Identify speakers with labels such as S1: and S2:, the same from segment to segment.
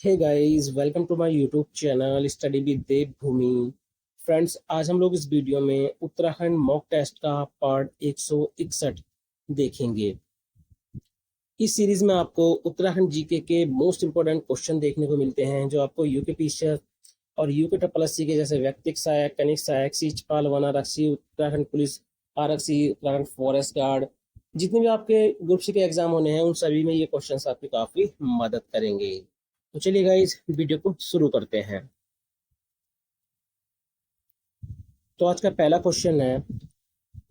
S1: Hey guys, welcome to my YouTube channel study with Dev Bhoomi. Friends, आज हम लोग इस वीडियो में उत्तराखंड मॉक टेस्ट का पार्ट 161 देखेंगे। इस सीरीज में आपको उत्तराखंड जीके के मोस्ट इंपोर्टेंट क्वेश्चन देखने को मिलते हैं, जो आपको यूके पीसीआर और यूके ट्रिपल एससी के जैसे व्यक्तिक सहायक, कनिष्ठ सहायक, सीचपाल, वन आरक्षी, उत्तराखंड पुलिस आरक्षी, उत्तराखंड फॉरेस्ट गार्ड, जितने भी आपके ग्रुप सी के एग्जाम होने हैं उन सभी में ये क्वेश्चन आपकी काफी मदद करेंगे। तो चलिए गाइस, वीडियो को शुरू करते हैं। तो आज का पहला क्वेश्चन है,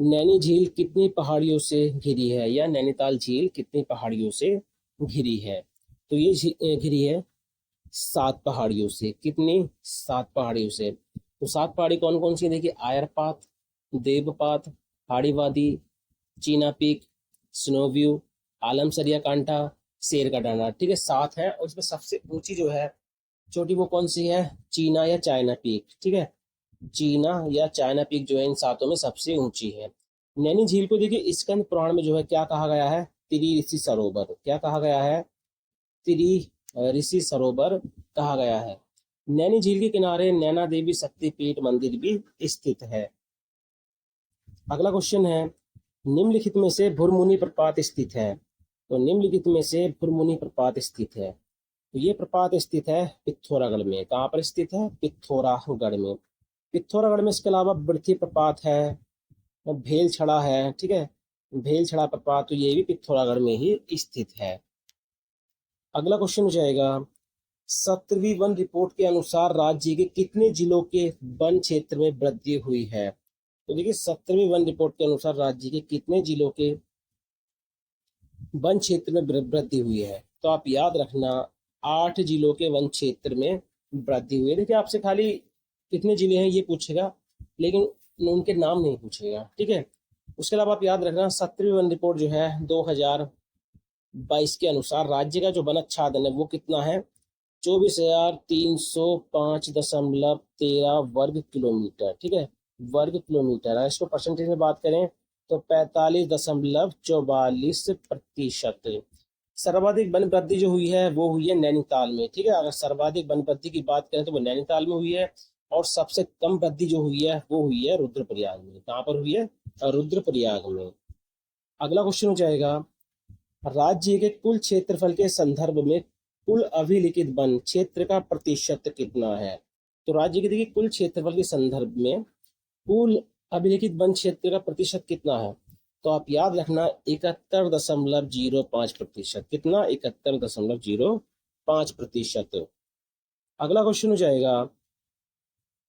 S1: नैनी झील कितनी पहाड़ियों से घिरी है, या नैनीताल झील कितनी पहाड़ियों से घिरी है। तो ये घिरी है 7 पहाड़ियों से। कितनी? 7 पहाड़ियों से। तो 7 पहाड़ी कौन कौन सी है? देखिए, आयरपात, देवपात, पहाड़ी वादी, चीना पीक, स्नोव्यू, आलमसरिया कांटा, शेर का डांडा। ठीक है, 7 है और इसमें सबसे ऊंची जो है, चोटी, वो कौन सी है? चीना या चाइना पीक। ठीक है, चीना या चाइना पीक जो है इन सातों में सबसे ऊंची है। नैनी झील को देखिए स्कंद पुराण में जो है क्या कहा गया है? त्रि ऋषि सरोवर। क्या कहा गया है? त्रि ऋषि सरोवर कहा गया है। नैनी झील के किनारे नैना देवी शक्तिपीठ मंदिर भी स्थित है। अगला क्वेश्चन है, निम्नलिखित में से भुरमुनि प्रपात स्थित है। तो निम्नलिखित में से भुरमुनि प्रपात स्थित है। तो ये प्रपात स्थित है पिथौरागढ़ में। कहाँ पर स्थित है? पिथौरागढ़ में। पिथौरागढ़ में इसके अलावा बिरथी प्रपात है, भेल छड़ा है। ठीक है, भेल छड़ा प्रपात, तो ये भी पिथौरागढ़ में ही स्थित है। अगला क्वेश्चन हो जाएगा, 17वीं वन रिपोर्ट के अनुसार राज्य के कितने जिलों के वन क्षेत्र में वृद्धि हुई है। तो देखिए, 17वीं वन रिपोर्ट के अनुसार राज्य के कितने जिलों के वन क्षेत्र में वृद्धि हुई है। तो आप याद रखना, 8 जिलों के वन क्षेत्र में वृद्धि हुई है। देखिए, आपसे खाली कितने जिले हैं ये पूछेगा, लेकिन उनके नाम नहीं पूछेगा। ठीक है, उसके अलावा आप याद रखना, 17वीं वन रिपोर्ट जो है 2022 के अनुसार राज्य का जो वनाच्छादन है वो कितना है? 24,305.13 वर्ग किलोमीटर। ठीक है, वर्ग किलोमीटर है। इसको परसेंटेज में बात करें तो 45.44%। सर्वाधिक वन वृद्धि जो हुई है वो हुई है नैनीताल में। ठीक है, अगर सर्वाधिक वन वृद्धि की बात करें तो वो नैनीताल में हुई है, और सबसे कम वृद्धि जो हुई है वो हुई है रुद्रप्रयाग में। कहाँ पर हुई है? रुद्रप्रयाग में। अगला क्वेश्चन हो जाएगा, राज्य के कुल क्षेत्रफल के संदर्भ में कुल अभिलिखित वन क्षेत्र का प्रतिशत कितना है। तो राज्य के देखिए कुल क्षेत्रफल के संदर्भ में कुल अभिलिखित वन क्षेत्र का प्रतिशत कितना है। तो आप याद रखना, 71.05%। कितना? 71.05%। अगला क्वेश्चन हो जाएगा,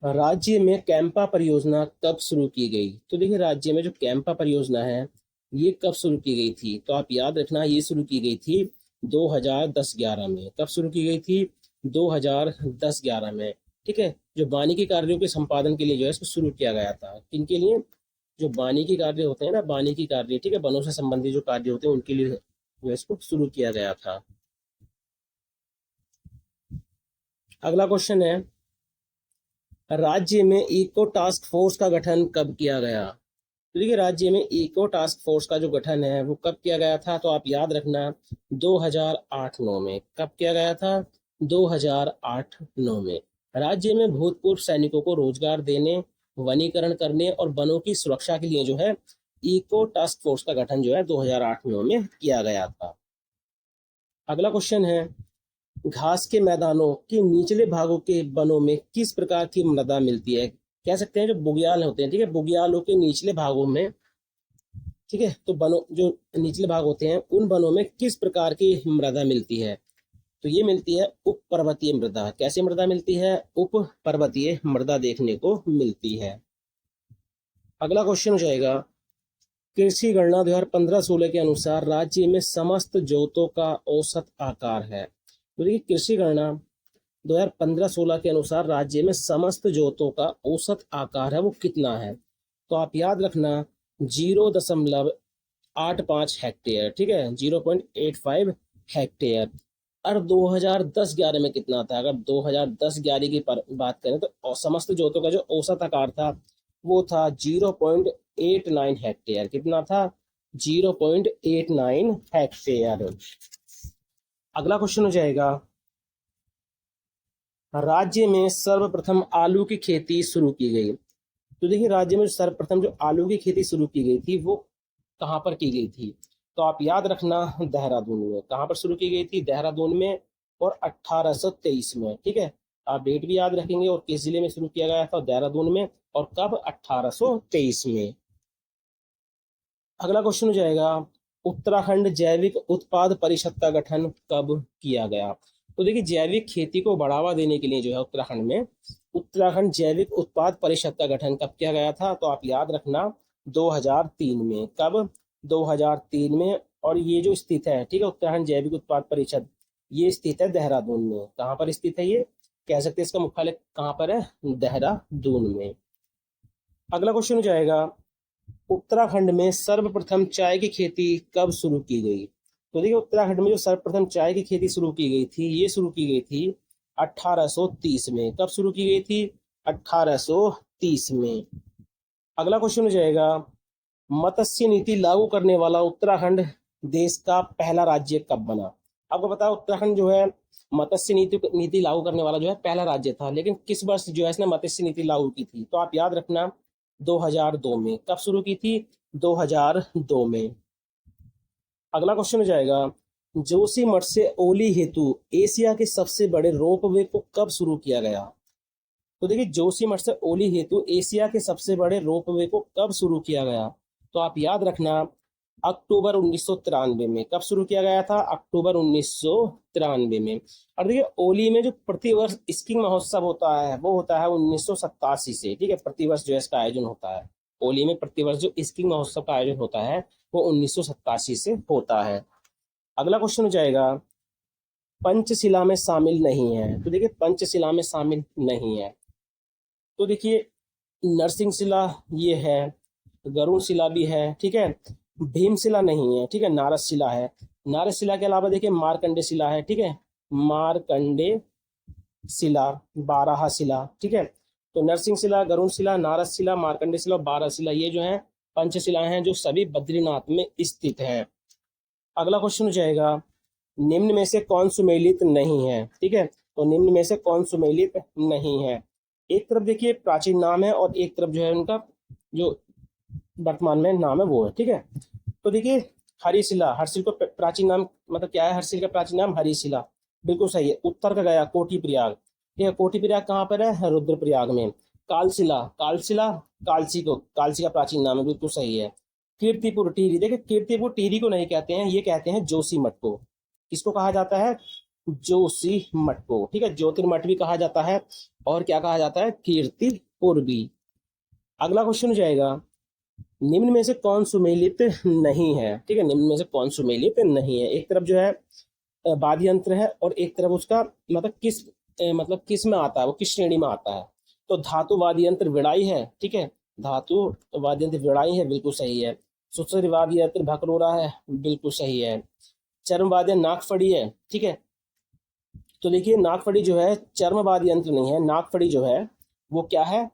S1: राज्य में कैंपा परियोजना कब शुरू की गई। तो देखिए, राज्य में जो कैंपा परियोजना है ये कब शुरू की गई थी। तो आप याद रखना, ये शुरू की गई थी 2010-11 में। कब शुरू की गई थी? 2010-11 में। ठीक है, जो वानिकी कार्यों के संपादन के लिए जो है इसको शुरू किया गया था। किनके लिए? जो वानिकी कार्य होते हैं ना, वानिकी कार्य, ठीक है, वनों से संबंधित जो कार्य होते हैं उनके लिए जो है इसको शुरू किया गया था। अगला क्वेश्चन है, राज्य में इको टास्क फोर्स का गठन कब किया गया। तो देखिए, राज्य में इको टास्क फोर्स का जो गठन है वो कब किया गया था। तो आप याद रखना, 2008-9 में। कब किया गया था? 2008-9 में। राज्य में भूतपूर्व सैनिकों को रोजगार देने, वनीकरण करने और वनों की सुरक्षा के लिए जो है इको टास्क फोर्स का गठन जो है 2008-9 में किया गया था। अगला क्वेश्चन है, घास के मैदानों के निचले भागों के वनों में किस प्रकार की मृदा मिलती है। कह सकते हैं जो बुग्याल होते हैं, ठीक है, बुग्यालों के निचले भागों में, ठीक है, तो वनों जो निचले भाग होते हैं उन वनों में किस प्रकार की मृदा मिलती है। तो ये मिलती है उप पर्वतीय मृदा। कैसी मृदा मिलती है? उप पर्वतीय मृदा देखने को मिलती है। अगला क्वेश्चन हो जाएगा, कृषि गणना 2015-16 के अनुसार राज्य में समस्त जोतों का औसत आकार है। तो देखिए, कृषि गणना 2015-16 के अनुसार राज्य में समस्त जोतों का औसत आकार है वो कितना है। तो आप याद रखना, 0.85 हेक्टेयर। ठीक है, 0.85 हेक्टेयर। और 2010-11 में कितना था? अगर 2010-11 की बात करें तो समस्त जोतों का जो औसत आकार था वो था 0.89 हेक्टेयर। कितना था? 0.89 हेक्टेयर। अगला क्वेश्चन हो जाएगा, राज्य में सर्वप्रथम आलू की खेती शुरू की गई। तो देखिए राज्य में सर्वप्रथम जो आलू की खेती शुरू की गई थी वो कहाँ पर की गई थी? तो आप याद रखना, देहरादून में। कहाँ पर शुरू की गई थी? देहरादून में, और 1823 में। ठीक है, आप डेट भी याद रखेंगे और किस जिले में शुरू किया गया था? देहरादून में। और कब? 1823 में। अगला क्वेश्चन हो जाएगा, उत्तराखंड जैविक उत्पाद परिषद का गठन कब किया गया? तो देखिए जैविक खेती को बढ़ावा देने के लिए जो है उत्तराखंड में उत्तराखंड जैविक उत्पाद परिषद का गठन कब किया गया था? तो आप याद रखना, 2003 में। कब? 2003 में। और ये जो स्थित है, ठीक है, उत्तराखंड जैविक उत्पाद परिषद, ये स्थित है देहरादून में। कहाँ पर स्थित है ये? कह सकते हैं इसका मुख्यालय कहाँ पर है? देहरादून में। अगला क्वेश्चन हो जाएगा, उत्तराखंड में सर्वप्रथम चाय की खेती कब शुरू की गई? तो देखिए उत्तराखंड में जो सर्वप्रथम चाय की खेती शुरू की गई थी, ये शुरू की गई थी 1830 में। कब शुरू की गई थी? 1830 में। अगला क्वेश्चन हो जाएगा, मत्स्य नीति लागू करने वाला उत्तराखंड देश का पहला राज्य कब बना? आपको पता है उत्तराखंड जो है मत्स्य नीति नीति लागू करने वाला जो है पहला राज्य था, लेकिन किस वर्ष जो है इसने मत्स्य नीति लागू की थी? तो आप याद रखना, 2002 में। कब शुरू की थी? 2002 में। अगला क्वेश्चन हो जाएगा, जोशीमठ से ओली हेतु एशिया के सबसे बड़े रोपवे को कब शुरू किया गया? तो देखिए जोशीमठ से ओली हेतु एशिया के सबसे बड़े रोपवे को कब शुरू किया गया? तो आप याद रखना, अक्टूबर 1993 में। कब शुरू किया गया था? अक्टूबर 1993 में। और देखिए ओली में जो प्रतिवर्ष स्कीइंग महोत्सव होता है वो होता है 1987 से। ठीक है, प्रतिवर्ष जो है इसका आयोजन होता है। ओली में प्रतिवर्ष जो स्कीइंग महोत्सव का आयोजन होता है वो 1987 से होता है। अगला क्वेश्चन हो जाएगा, पंचशिला में शामिल नहीं है। तो देखिए पंचशिला में शामिल नहीं है, तो देखिए नरसिंह शिला ये है, गरुड़ शिला भी है, ठीक है, भीमशिला नहीं है, ठीक है, नारद शिला है। नारद शिला के अलावा देखिए मार्कंडे शिला है, ठीक है, मार्कंडे शिला, बारह शिला, ठीक है। तो नरसिंह शिला, गरुड़ शिला, नारद शिला, मार्कंडे शिला, बारह शिला, ये जो है पंचशिलाएं हैं जो सभी बद्रीनाथ में स्थित है। अगला क्वेश्चन हो जाएगा, निम्न में से कौन सुमेलित नहीं है? ठीक है, तो निम्न में से कौन सुमेलित नहीं है? एक तरफ देखिए प्राचीन नाम है और एक तरफ जो है उनका जो वर्तमान में नाम है वो है। ठीक है, तो देखिए हरिशिला, हर्षिल को प्राचीन नाम मतलब क्या है? हर्षिल का प्राचीन नाम हरिशिला, बिल्कुल सही है। उत्तर का गया कोटि प्रयाग, ठीक है, कोटि प्रयाग कहाँ पर है? रुद्रप्रयाग में। कालशिला, कालशिला कालसी को, कालसी का प्राचीन नाम है, बिल्कुल सही है। कीर्तिपुर टिहरी, देखिए कीर्तिपुर टिहरी को नहीं कहते हैं, ये कहते हैं जोशीमठ को। किसको कहा जाता है? जोशीमठ को। ठीक है, ज्योतिर्मठ भी कहा जाता है और क्या कहा जाता है? कीर्तिपुर भी। अगला क्वेश्चन हो जाएगा, निम्न में से कौन सुमेलित नहीं है? ठीक है, निम्न में से कौन सुमेलित नहीं है? एक तरफ जो है वाद्य यंत्र है और एक तरफ उसका मतलब मतलब किस में आता है, वो किस श्रेणी में आता है? तो धातु वाद्य यंत्र विड़ाई है, ठीक है, धातु वाद्य यंत्र विड़ाई है, बिल्कुल सही है। सुसरी वाद्य यंत्र भकरोरा है, बिल्कुल सही है। चर्म वाद्य नागफड़ी है, ठीक है। तो देखिए नागफड़ी जो है चर्म वाद्य यंत्र नहीं है, नागफड़ी जो है वो क्या है?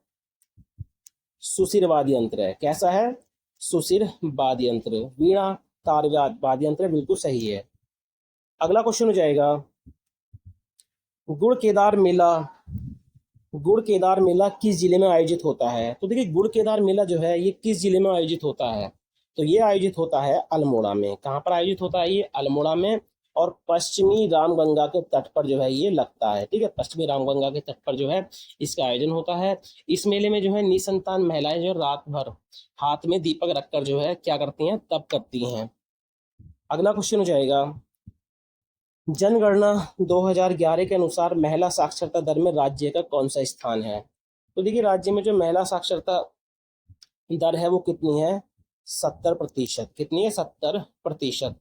S1: सुशिर वाद्य यंत्र है। कैसा है? सुशिर वाद्य यंत्र। वीणा तार वाद्य यंत्र, बिल्कुल सही है। अगला क्वेश्चन हो जाएगा, गुड़ केदार मेला, गुड़ केदार मेला किस जिले में आयोजित होता है? तो देखिए गुड़ केदार मेला जो है ये किस जिले में आयोजित होता है? तो ये आयोजित होता है अल्मोड़ा में। कहाँ पर आयोजित होता है? ये अल्मोड़ा में, और पश्चिमी रामगंगा के तट पर जो है ये लगता है। ठीक है, पश्चिमी रामगंगा के तट पर जो है इसका आयोजन होता है। इस मेले में जो है निसंतान महिलाएं जो रात भर हाथ में दीपक रखकर जो है क्या करती हैं? तप करती हैं। अगला क्वेश्चन हो जाएगा, जनगणना 2011 के अनुसार महिला साक्षरता दर में राज्य का कौन सा स्थान है? तो देखिए राज्य में जो महिला साक्षरता दर है वो कितनी है? 70%। कितनी है? 70%।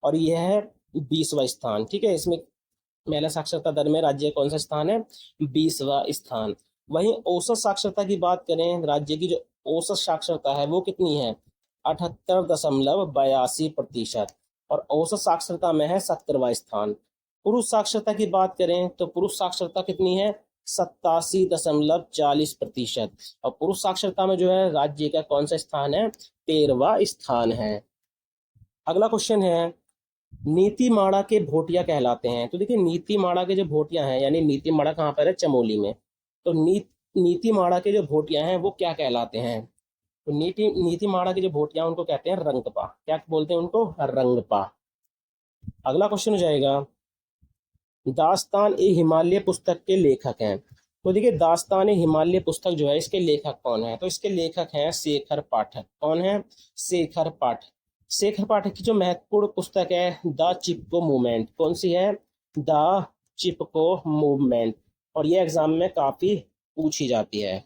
S1: और यह है 20वां स्थान। ठीक है, इसमें महिला साक्षरता दर में राज्य कौन सा स्थान है? 20वां स्थान। वहीं औसत साक्षरता की बात करें, राज्य की जो औसत साक्षरता है वो कितनी है? 78.82%। और औसत साक्षरता में है 70वां स्थान। पुरुष साक्षरता की बात करें तो पुरुष साक्षरता कितनी है? 87.40%। और पुरुष साक्षरता में जो है राज्य का कौन सा स्थान है? 13वां स्थान है। अगला क्वेश्चन है, नीतीमाड़ा के भोटिया कहलाते हैं। तो देखिए नीतीमाड़ा के जो भोटिया हैं, यानी नीतीमाड़ा कहाँ पर है, चमोली में। तो नीतीमाड़ा के जो भोटिया हैं वो क्या कहलाते हैं? तो नीतीमाड़ा के जो भोटिया हैं, उनको कहते हैं रंगपा। क्या बोलते हैं उनको? रंगपा। अगला क्वेश्चन हो जाएगा, दास्तान ए हिमालय पुस्तक के लेखक हैं। तो देखिए दास्तान ए हिमालय पुस्तक जो है, इसके लेखक कौन है? तो इसके लेखक हैं शेखर पाठक। कौन है? शेखर पाठक। शेखर पाठक की जो महत्वपूर्ण पुस्तक है, द चिपको मूवमेंट। कौन सी है? The Chipko movement. और ये एग्जाम में काफी पूछी जाती है।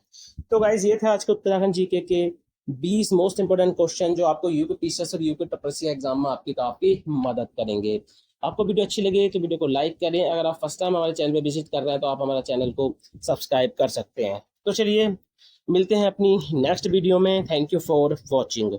S1: तो गाइज ये थे आज के उत्तराखंड जीके के 20 मोस्ट इंपोर्टेंट क्वेश्चन, जो आपको यूपी पीसीएस और यूपी टपरसी एग्जाम में आपकी काफी मदद करेंगे। आपको वीडियो अच्छी लगी तो वीडियो को लाइक करें। अगर आप फर्स्ट टाइम हमारे चैनल पे विजिट कर रहे हैं तो आप हमारा चैनल को सब्सक्राइब कर सकते हैं। तो चलिए मिलते हैं अपनी नेक्स्ट वीडियो में। Thank you for watching.